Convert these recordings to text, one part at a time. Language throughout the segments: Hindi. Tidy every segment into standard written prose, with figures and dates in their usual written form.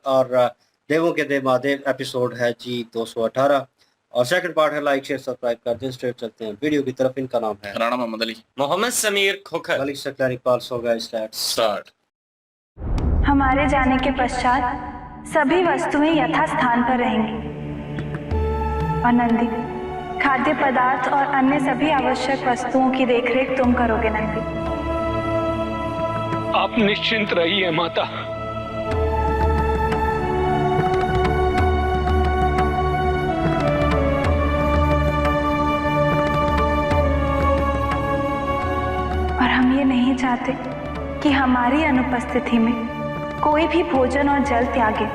और देवों के देव महादेव एपिसोड है जी 218 और सेकंड पार्ट है। लाइक शेयर सब्सक्राइब कर दें। स्ट्रेट चलते हैं वीडियो की तरफ। इनका नाम है राणा मोहम्मद अली, मोहम्मद समीर खोखर, मलिक सकलानी पाल्स हो गया। स्टार्ट। हमारे जाने के पश्चात सभी वस्तुएं यथास्थान पर रहेंगी और नंदी खाद्य पदार्थ और अन्य सभी आवश्यक वस्तुओं की देखरेख तुम करोगे। नंदी आप निश्चिंत रहिए माता। और हम ये नहीं चाहते कि हमारी अनुपस्थिति में कोई भी भोजन और जल त्यागे।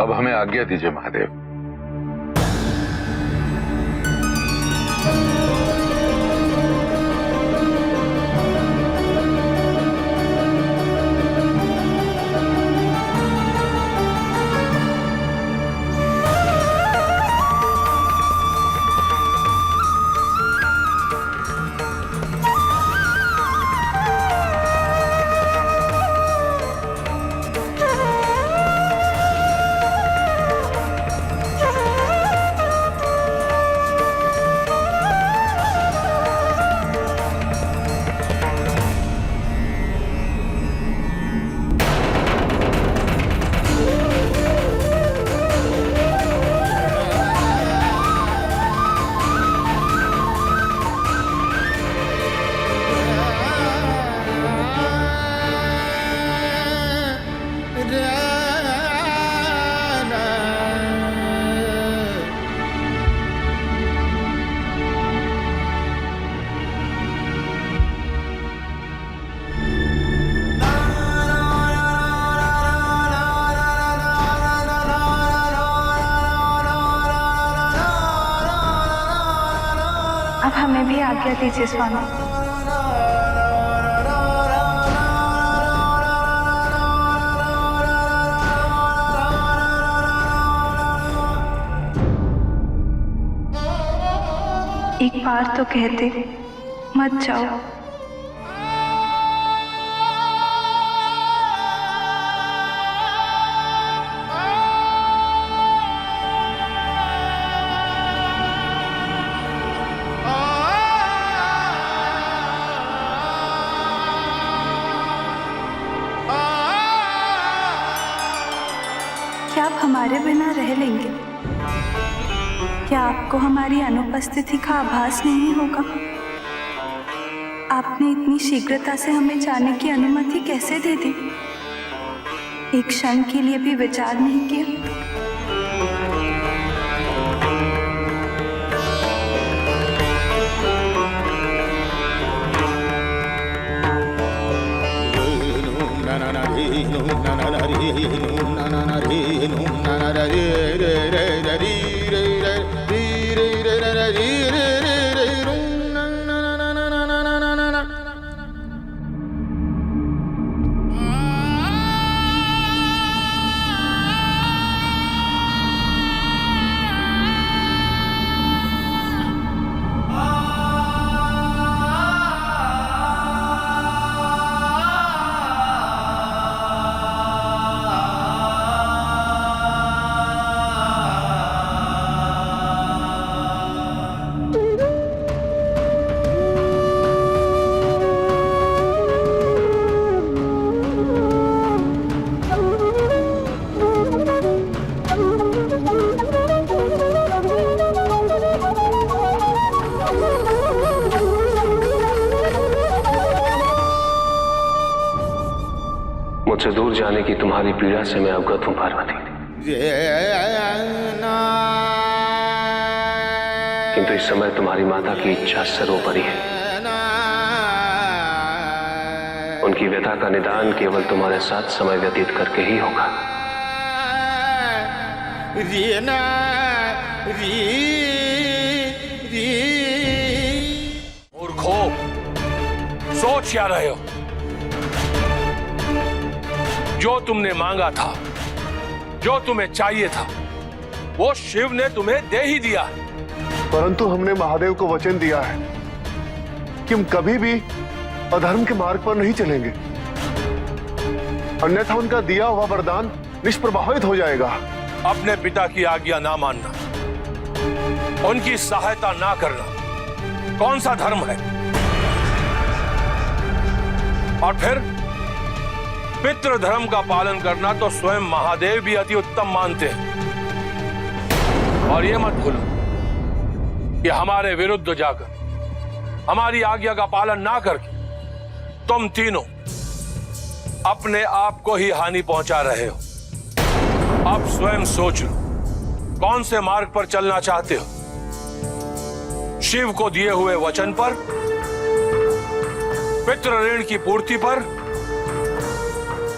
अब हमें आज्ञा दीजिए महादेव। अब हमें भी आज्ञा दीजिए स्वामी। एक बार तो कहते मत जाओ। क्या आप हमारे बिना रह लेंगे? क्या आपको हमारी अनुपस्थिति का आभास नहीं होगा? आपने इतनी शीघ्रता से हमें जाने की अनुमति कैसे दे दी? एक क्षण के लिए भी विचार नहीं किया? मुझसे दूर जाने की तुम्हारी पीड़ा से मैं अवगत हूं पार्वती, किंतु इस समय तुम्हारी माता की इच्छा सर्वोपरि है। उनकी व्यथा का निदान केवल तुम्हारे साथ समय व्यतीत करके ही होगा। मूर्खों, सोच क्या रहे हो? जो तुमने मांगा था, जो तुम्हें चाहिए था, वो शिव ने तुम्हें दे ही दिया। परंतु हमने महादेव को वचन दिया है कि हम कभी भी अधर्म के मार्ग पर नहीं चलेंगे, अन्यथा उनका दिया हुआ वरदान निष्प्रभावित हो जाएगा। अपने पिता की आज्ञा ना मानना, उनकी सहायता ना करना कौन सा धर्म है? और फिर पितृ धर्म का पालन करना तो स्वयं महादेव भी अति उत्तम मानते हैं। और ये मत भूलो कि हमारे विरुद्ध जाकर, हमारी आज्ञा का पालन ना करके तुम तीनों अपने आप को ही हानि पहुंचा रहे हो। अब स्वयं सोच लो, कौन से मार्ग पर चलना चाहते हो? शिव को दिए हुए वचन पर, पितृ ऋण की पूर्ति पर,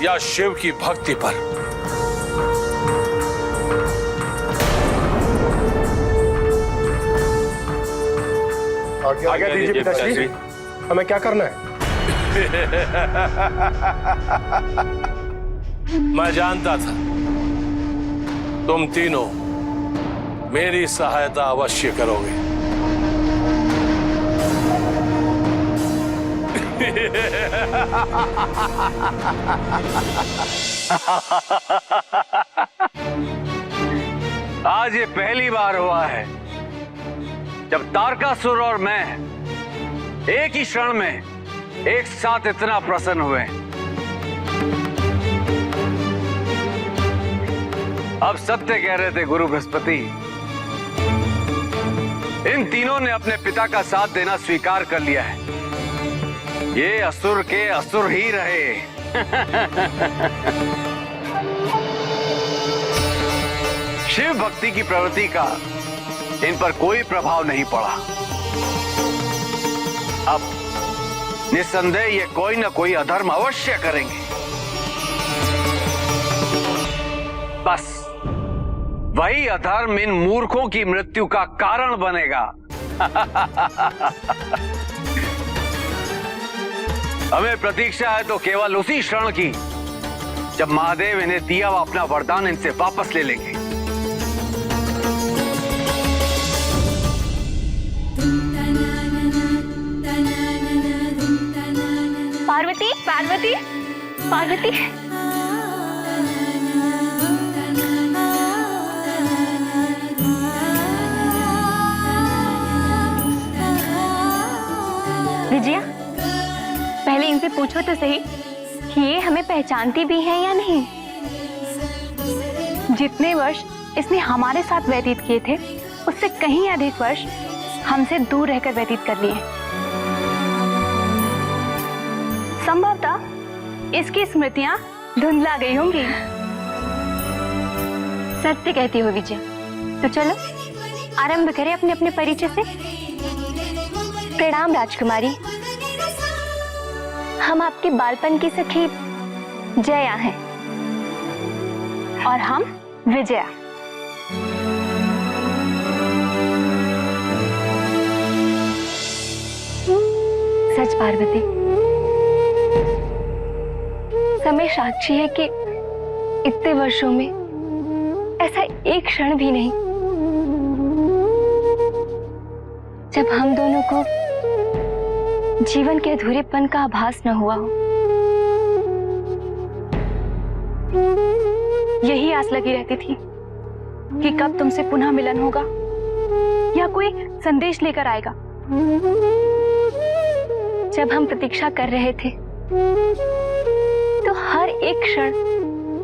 या शिव की भक्ति पर? आज्ञा दीजिए पिताश्री, हमें क्या करना है? मैं जानता था तुम तीनों मेरी सहायता अवश्य करोगे। आज ये पहली बार हुआ है जब तारकासुर और मैं एक ही क्षण में एक साथ इतना प्रसन्न हुए। अब सत्य कह रहे थे गुरु बृहस्पति, इन तीनों ने अपने पिता का साथ देना स्वीकार कर लिया है। ये असुर के असुर ही रहे। शिव भक्ति की प्रवृत्ति का इन पर कोई प्रभाव नहीं पड़ा। अब निस्संदेह ये कोई ना कोई अधर्म अवश्य करेंगे। बस वही अधर्म इन मूर्खों की मृत्यु का कारण बनेगा। हमें प्रतीक्षा है तो केवल उसी क्षण की जब महादेव इन्हें दिया हुआ अपना वरदान इनसे वापस ले लेंगे। पार्वती, पार्वती, पार्वती। विजया, पहले इनसे पूछो तो सही कि ये हमें पहचानती भी हैं या नहीं। जितने वर्ष इसने हमारे साथ व्यतीत किए थे उससे कहीं अधिक वर्ष हमसे दूर रहकर व्यतीत कर लिए। संभवतः इसकी स्मृतियां धुंधला गई होंगी। सत्य कहती हो विजय। तो चलो आरंभ करें अपने अपने परिचय से। प्रणाम राजकुमारी, हम आपके बालपन की सखी जया हैं और हम विजया। सच पार्वती, समय साक्षी है कि इतने वर्षों में ऐसा एक क्षण भी नहीं जब हम दोनों को जीवन के अधूरेपन का आभास न हुआ हो। यही आस लगी रहती थी कि कब तुमसे पुनः मिलन होगा या कोई संदेश लेकर आएगा। जब हम प्रतीक्षा कर रहे थे तो हर एक क्षण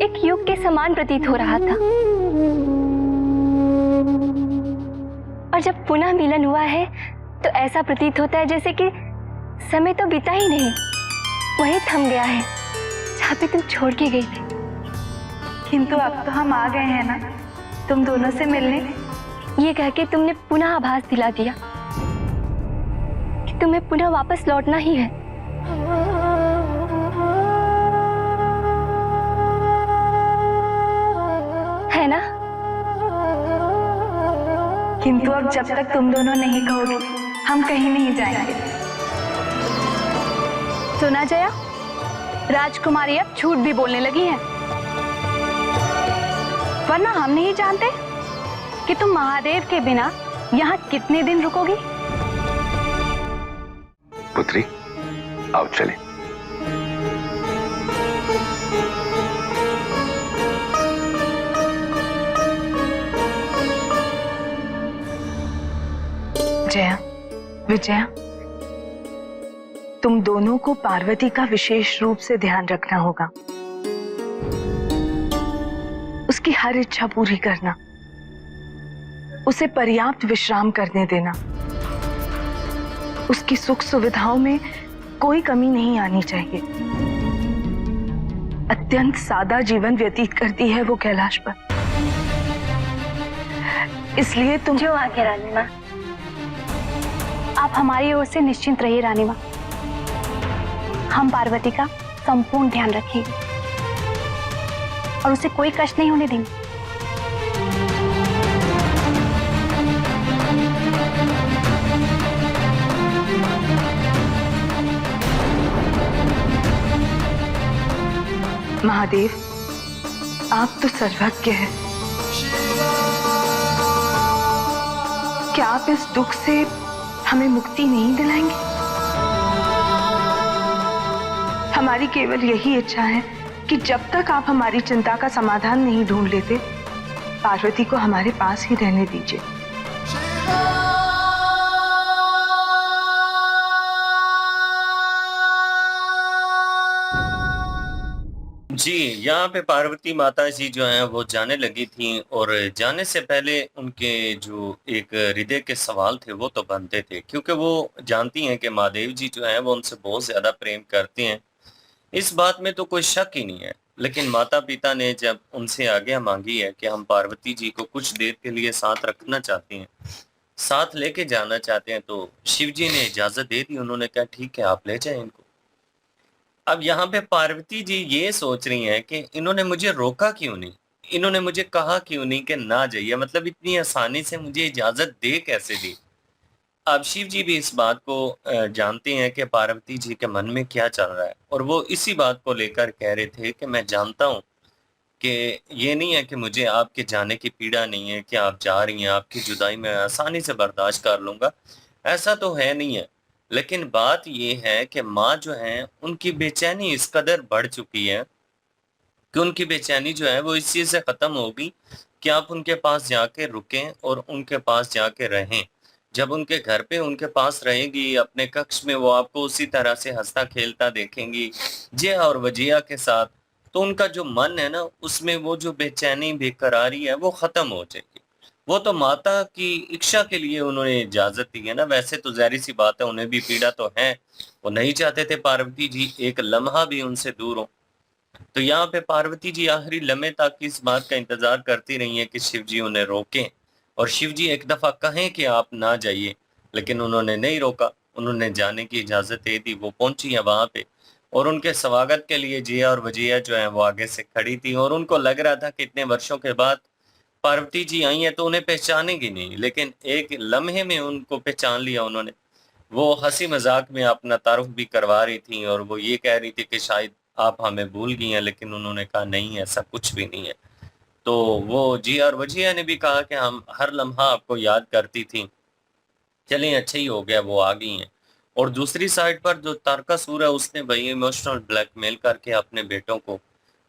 एक युग के समान प्रतीत हो रहा था, और जब पुनः मिलन हुआ है तो ऐसा प्रतीत होता है जैसे कि समय तो बीता ही नहीं, वहीं थम गया है जहाँ पे तुम छोड़ के गई थी। किंतु अब तो हम आ गए हैं ना तुम दोनों से मिलने। ये कह के तुमने पुनः आभास दिला दिया कि तुम्हें पुनः वापस लौटना ही है। है ना? किंतु अब जब तक तुम दोनों नहीं कहोगे हम कहीं नहीं जाएंगे। सुना जया, राजकुमारी अब झूठ भी बोलने लगी है। वरना हम नहीं जानते कि तुम महादेव के बिना यहाँ कितने दिन रुकोगी। पुत्री, आओ चले। जया, विजया, तुम दोनों को पार्वती का विशेष रूप से ध्यान रखना होगा। उसकी हर इच्छा पूरी करना, उसे पर्याप्त विश्राम करने देना, उसकी सुख सुविधाओं में कोई कमी नहीं आनी चाहिए। अत्यंत सादा जीवन व्यतीत करती है वो कैलाश पर, इसलिए तुम जो आगे रानी माँ, आप हमारी ओर से निश्चिंत रहिए रानी माँ। हम पार्वती का संपूर्ण ध्यान रखेंगे और उसे कोई कष्ट नहीं होने देंगे। महादेव, आप तो सर्वज्ञ हैं। क्या आप इस दुख से हमें मुक्ति नहीं दिलाएंगे? हमारी केवल यही इच्छा है कि जब तक आप हमारी चिंता का समाधान नहीं ढूंढ लेते, पार्वती को हमारे पास ही रहने दीजिए। जी, यहाँ पे पार्वती माता जी जो हैं वो जाने लगी थी, और जाने से पहले उनके जो एक हृदय के सवाल थे वो तो बनते थे, क्योंकि वो जानती हैं कि महादेव जी जो हैं वो उनसे बहुत ज्यादा प्रेम करते हैं। इस बात में तो कोई शक ही नहीं है। लेकिन माता पिता ने जब उनसे आज्ञा मांगी है कि हम पार्वती जी को कुछ देर के लिए साथ रखना चाहते हैं, साथ लेके जाना चाहते हैं, तो शिव जी ने इजाजत दे दी। उन्होंने कहा ठीक है, आप ले जाएं इनको। अब यहाँ पे पार्वती जी ये सोच रही हैं कि इन्होंने मुझे रोका क्यों नहीं, इन्होंने मुझे कहा क्यों नहीं कि ना जाइए, मतलब इतनी आसानी से मुझे इजाजत दे कैसे दी। अब शिव जी भी इस बात को जानते हैं कि पार्वती जी के मन में क्या चल रहा है, और वो इसी बात को लेकर कह रहे थे कि मैं जानता हूँ कि ये नहीं है कि मुझे आपके जाने की पीड़ा नहीं है कि आप जा रही हैं, आपकी जुदाई मैं आसानी से बर्दाश्त कर लूंगा, ऐसा तो है नहीं है। लेकिन बात ये है कि माँ जो है उनकी बेचैनी इस कदर बढ़ चुकी है कि उनकी बेचैनी जो है वो इस चीज से खत्म होगी कि आप उनके पास जाके रुकें और उनके पास जाके रहें। जब उनके घर पे उनके पास रहेंगी, अपने कक्ष में, वो आपको उसी तरह से हंसता खेलता देखेंगी जिया और वजिया के साथ, तो उनका जो मन है ना उसमें वो जो बेचैनी बेकरारी है वो खत्म हो जाएगी। वो तो माता की इच्छा के लिए उन्होंने इजाजत दी है ना, वैसे तो जाहिर सी बात है उन्हें भी पीड़ा तो है, वो नहीं चाहते थे पार्वती जी एक लम्हा भी उनसे दूर हो। तो यहाँ पे पार्वती जी आखिरी लम्हे तक इस बात का इंतजार करती रही है कि शिव जी उन्हें रोकें और शिव जी एक दफा कहें कि आप ना जाइए, लेकिन उन्होंने नहीं रोका, उन्होंने जाने की इजाजत दे दी। वो पहुंची है वहां पे और उनके स्वागत के लिए जिया और वजिया जो है वो आगे से खड़ी थी, और उनको लग रहा था कि इतने वर्षों के बाद पार्वती जी आई हैं तो उन्हें पहचानेंगी नहीं, लेकिन एक लम्हे में उनको पहचान लिया उन्होंने। वो हंसी मजाक में अपना तारुफ भी करवा रही थी और वो ये कह रही थी कि शायद आप हमें भूल गई हैं, लेकिन उन्होंने कहा नहीं, ऐसा कुछ भी नहीं है। तो वो जिया और वजिया ने भी कहा कि हम हर लम्हा आपको याद करती थी, चलें अच्छा ही हो गया वो आ गई हैं। और दूसरी साइड पर जो तारकासुर है उसने वही इमोशनल ब्लैकमेल करके अपने बेटों को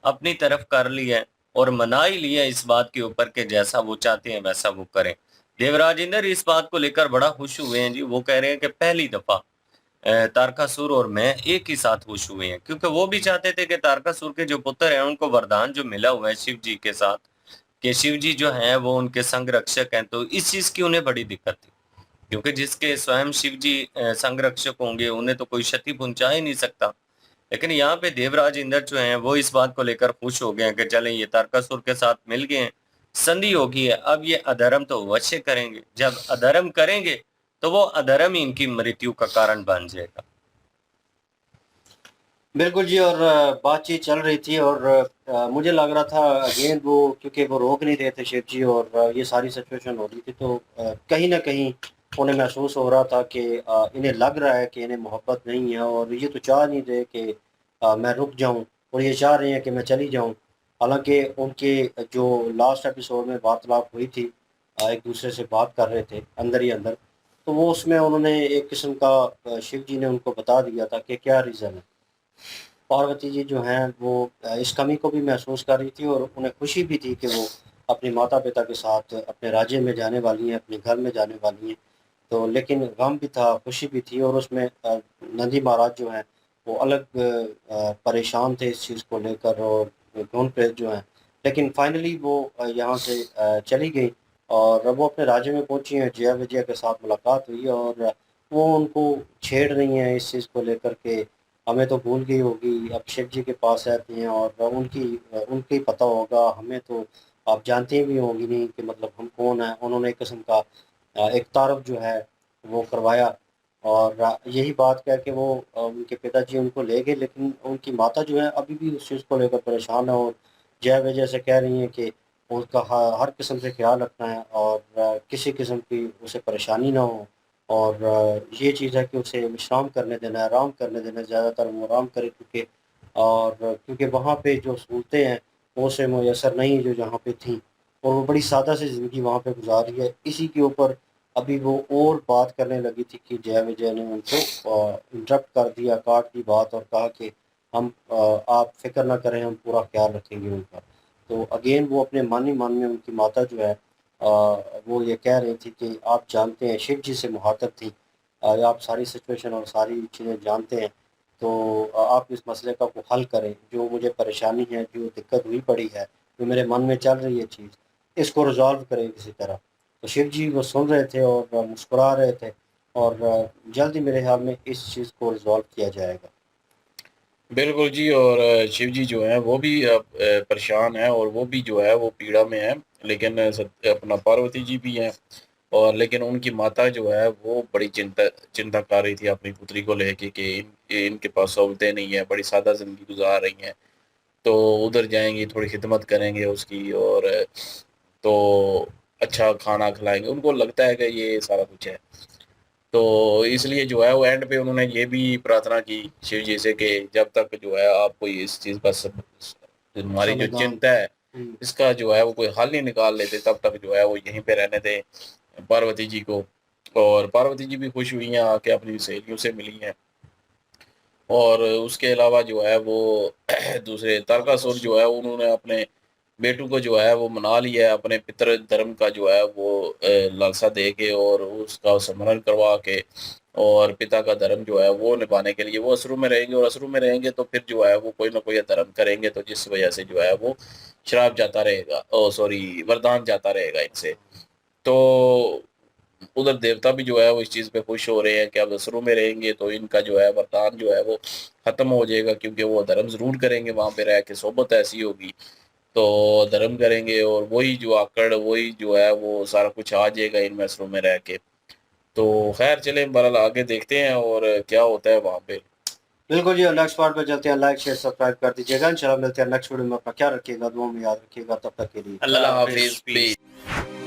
अपनी तरफ कर लिया है और मना ही लिया इस बात के ऊपर कि जैसा वो चाहते हैं वैसा वो करें। देवराज इंद्र इस बात को लेकर बड़ा खुश हुए हैं जी। वो कह रहे हैं कि पहली दफा तारकासुर और मैं एक ही साथ खुश हुए हैं, क्योंकि वो भी चाहते थे कि तारकासुर के जो पुत्र हैं उनको वरदान जो मिला हुआ है शिव जी के साथ, कि शिव जी जो हैं वो उनके संग रक्षक हैं, तो इस चीज की उन्हें बड़ी दिक्कत थी, क्योंकि जिसके स्वयं शिव जी संग रक्षक होंगे उन्हें तो कोई क्षति पहुंचा ही नहीं सकता। लेकिन यहाँ पे देवराज इंद्र जो हैं वो इस बात को लेकर खुश हो गए हैं कि चलें ये तारकासुर के साथ मिल गए हैं, संधि होगी है, अब ये अधर्म तो अवश्य करेंगे। जब अधर्म करेंगे तो वो अधर्म ही इनकी मृत्यु का कारण बन जाएगा। बिल्कुल जी। और बातचीत चल रही थी और मुझे लग रहा था अगेन वो, क्योंकि वो रोक नहीं रहे थे शिव जी और ये सारी सिचुएशन हो रही थी, तो कहीं ना कहीं उन्हें महसूस हो रहा था कि इन्हें लग रहा है कि इन्हें मोहब्बत नहीं है, और ये तो चाह नहीं रहे कि मैं रुक जाऊं, और ये चाह रहे हैं कि मैं चली जाऊं। हालांकि उनके जो लास्ट एपिसोड में वार्तालाप हुई थी, एक दूसरे से बात कर रहे थे अंदर ही अंदर, तो वो उसमें उन्होंने एक किस्म का शिव जी ने उनको बता दिया था कि क्या रीज़न है। पार्वती जी जो हैं वो इस कमी को भी महसूस कर रही थी और उन्हें खुशी भी थी कि वो अपने माता-पिता के साथ अपने राज्य में जाने वाली हैं, अपने घर में जाने वाली हैं। तो लेकिन गम भी था, खुशी भी थी और उसमें नंदी महाराज जो हैं वो अलग परेशान थे इस चीज़ को लेकर और भ्रूण प्रेत जो हैं। लेकिन फाइनली वो यहाँ से चली गई और वो अपने राज्य में पहुँची हैं, जया विजया के साथ मुलाकात हुई और वो उनको छेड़ रही हैं इस चीज़ को लेकर के हमें तो भूल गई होगी, अब शिव जी के पास रहती हैं और उनके ही पता होगा, हमें तो आप जानती भी होंगी नहीं कि मतलब हम कौन हैं। उन्होंने एक किस्म का एक तारुफ जो है वो करवाया और यही बात कह के वो उनके पिताजी उनको ले गए, लेकिन उनकी माता जो है अभी भी उस चीज़ को लेकर परेशान है और जय वजह से कह रही हैं कि उसका हर किस्म से ख्याल रखना है और किसी किस्म की उसे परेशानी ना हो और ये चीज़ है कि उसे विश्राम करने देना है, आराम करने देना है, ज़्यादातर वो आराम करे क्योंकि वहाँ पे जो सहूलतें हैं वो उसे मुयस्सर नहीं जो जहाँ पे थीं और वो बड़ी सादा सी ज़िंदगी वहाँ पे गुज़ार रही है। इसी के ऊपर अभी वो और बात करने लगी थी कि जया विजय ने उनको इंटरप्ट कर दिया, काट दी बात और कहा कि आप फ़िक्र ना करें, हम पूरा ख़्याल रखेंगे उनका। तो अगेन वो अपने मन ही मन में उनकी माता जो है वो ये कह रही थी कि आप जानते हैं शिव जी से मुखातिब थी, आप सारी सिचुएशन और सारी चीज़ें जानते हैं, तो आप इस मसले का को हल करें, जो मुझे परेशानी है, जो दिक्कत हुई पड़ी है, जो मेरे मन में चल रही है चीज़, इसको रिज़ॉल्व करें किसी तरह। तो शिव जी वो सुन रहे थे और मुस्कुरा रहे थे और जल्द ही मेरे ख्याल में इस चीज़ को रिज़ॉल्व किया जाएगा। बिल्कुल जी। और शिव जी जो हैं वो भी परेशान हैं और वो भी जो है वो पीड़ा में हैं, लेकिन अपना पार्वती जी भी हैं और लेकिन उनकी माता जो है वो बड़ी चिंता कर रही थी अपनी पुत्री को लेके कि इनके पास सहूलतें नहीं है, बड़ी सादा ज़िंदगी गुजार रही हैं, तो उधर जाएंगी, थोड़ी खिदमत करेंगे उसकी और तो अच्छा खाना खिलाएंगे, उनको लगता है कि ये सारा कुछ है। तो इसलिए जो है वो एंड पे उन्होंने ये भी प्रार्थना की शिव जी से कि जब तक जो है आप कोई इस चीज़ का हमारी जो समाधान। चिंता है इसका जो है वो कोई हल नहीं निकाल लेते, तब तक जो है वो यहीं पे रहने दें पार्वती जी को। और पार्वती जी भी खुश हुई हैं, आके अपनी सहेलियों से मिली हैं और उसके अलावा जो है वो दूसरे तारकासुर जो है उन्होंने अपने बेटू को जो है वो मना लिया है, अपने पितृ धर्म का जो है वो लालसा दे के और उसका स्मरण करवा के और पिता का धर्म जो है वो निभाने के लिए वो असुर में रहेंगे और असुर में रहेंगे तो फिर जो है वो कोई ना कोई धर्म करेंगे, तो जिस वजह से जो है वो श्राप जाता रहेगा, ओ सॉरी वरदान जाता रहेगा इनसे। तो उधर देवता भी जो है वो इस चीज़ पे खुश हो रहे हैं कि अब असुरों में रहेंगे तो इनका जो है वरदान जो है वो खत्म हो जाएगा, क्योंकि वो धर्म जरूर करेंगे, वहां पे रह के सोबत ऐसी होगी तो धर्म करेंगे और वही जो आकड़ वही जो है वो सारा कुछ आ जाएगा इन असुरों में रह के। तो खैर चले बहरहाल आगे देखते हैं और क्या होता है वहां पे। बिल्कुल जी, नेक्स्ट पार्ट पे चलते हैं। लाइक शेयर सब्सक्राइब कर दीजिएगा। इंशाल्लाह मिलते हैं नेक्स्ट वीडियो में। अपना ख्याल रखिएगा, दुआ में याद रखिएगा। तब तक के लिए अल्लाह अल्लाह हाफिज, हाफिज। पीस।